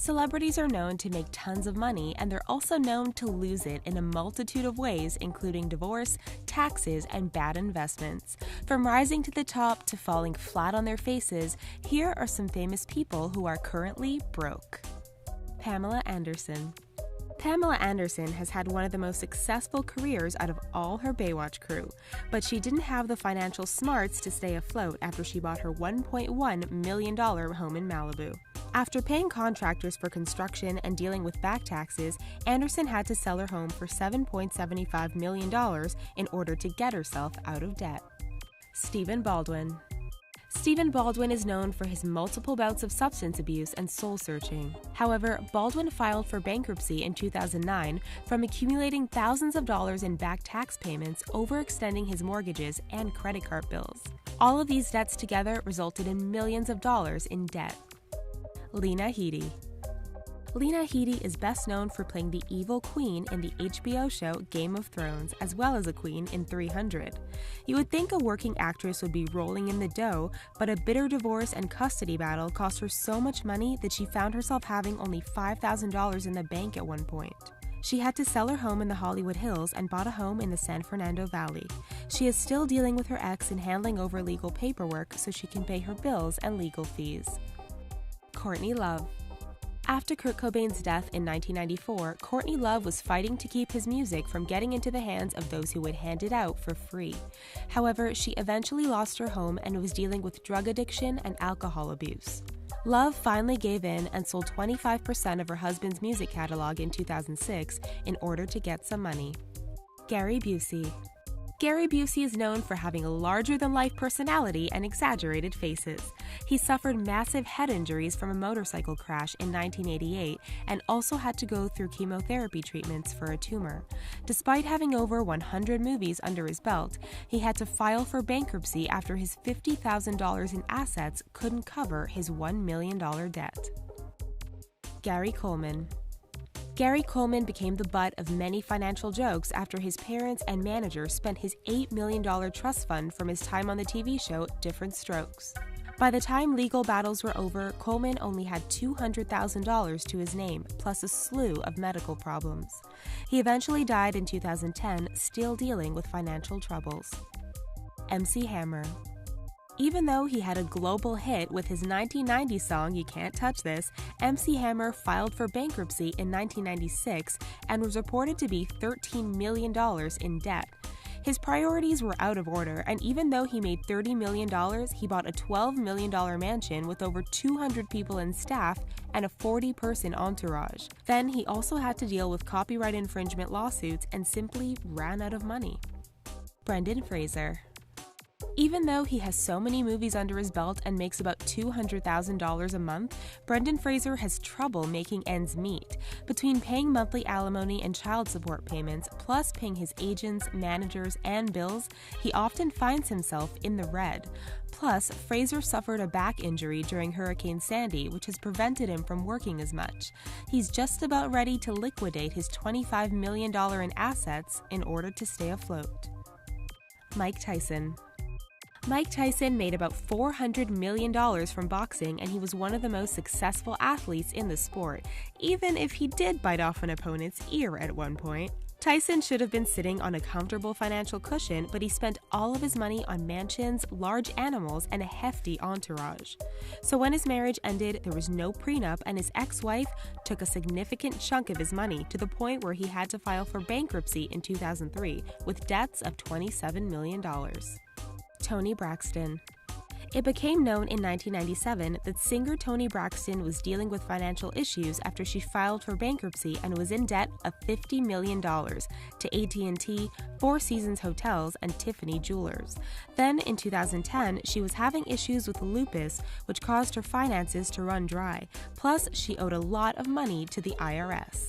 Celebrities are known to make tons of money, and they're also known to lose it in a multitude of ways, including divorce, taxes, and bad investments. From rising to the top to falling flat on their faces, here are some famous people who are currently broke. Pamela Anderson. Pamela Anderson has had one of the most successful careers out of all her Baywatch crew, but she didn't have the financial smarts to stay afloat after she bought her $1.1 million home in Malibu. After paying contractors for construction and dealing with back taxes, Anderson had to sell her home for $7.75 million in order to get herself out of debt. Stephen Baldwin. Stephen Baldwin is known for his multiple bouts of substance abuse and soul-searching. However, Baldwin filed for bankruptcy in 2009 from accumulating thousands of dollars in back tax payments, overextending his mortgages and credit card bills. All of these debts together resulted in millions of dollars in debt. Lena Headey. Lena Headey is best known for playing the evil queen in the HBO show Game of Thrones, as well as a queen in 300. You would think a working actress would be rolling in the dough, but a bitter divorce and custody battle cost her so much money that she found herself having only $5,000 in the bank at one point. She had to sell her home in the Hollywood Hills and bought a home in the San Fernando Valley. She is still dealing with her ex and handling over legal paperwork so she can pay her bills and legal fees. Courtney Love. After Kurt Cobain's death in 1994, Courtney Love was fighting to keep his music from getting into the hands of those who would hand it out for free. However, she eventually lost her home and was dealing with drug addiction and alcohol abuse. Love finally gave in and sold 25% of her husband's music catalog in 2006 in order to get some money. Gary Busey. Gary Busey is known for having a larger-than-life personality and exaggerated faces. He suffered massive head injuries from a motorcycle crash in 1988 and also had to go through chemotherapy treatments for a tumor. Despite having over 100 movies under his belt, he had to file for bankruptcy after his $50,000 in assets couldn't cover his $1 million debt. Gary Coleman. Gary Coleman became the butt of many financial jokes after his parents and manager spent his $8 million trust fund from his time on the TV show Diff'rent Strokes. By the time legal battles were over, Coleman only had $200,000 to his name, plus a slew of medical problems. He eventually died in 2010, still dealing with financial troubles. MC Hammer. Even though he had a global hit with his 1990 song You Can't Touch This, MC Hammer filed for bankruptcy in 1996 and was reported to be $13 million in debt. His priorities were out of order, and even though he made $30 million, he bought a $12 million mansion with over 200 people in staff and a 40-person entourage. Then he also had to deal with copyright infringement lawsuits and simply ran out of money. Brendan Fraser. Even though he has so many movies under his belt and makes about $200,000 a month, Brendan Fraser has trouble making ends meet. Between paying monthly alimony and child support payments, plus paying his agents, managers, and bills, he often finds himself in the red. Plus, Fraser suffered a back injury during Hurricane Sandy, which has prevented him from working as much. He's just about ready to liquidate his $25 million in assets in order to stay afloat. Mike Tyson. Mike Tyson made about $400 million from boxing, and he was one of the most successful athletes in the sport, even if he did bite off an opponent's ear at one point. Tyson should have been sitting on a comfortable financial cushion, but he spent all of his money on mansions, large animals, and a hefty entourage. So when his marriage ended, there was no prenup, and his ex-wife took a significant chunk of his money to the point where he had to file for bankruptcy in 2003 with debts of $27 million. Toni Braxton. It became known in 1997 that singer Toni Braxton was dealing with financial issues after she filed for bankruptcy and was in debt of $50 million to AT&T, Four Seasons Hotels, and Tiffany Jewelers. Then, in 2010, she was having issues with lupus, which caused her finances to run dry. Plus, she owed a lot of money to the IRS.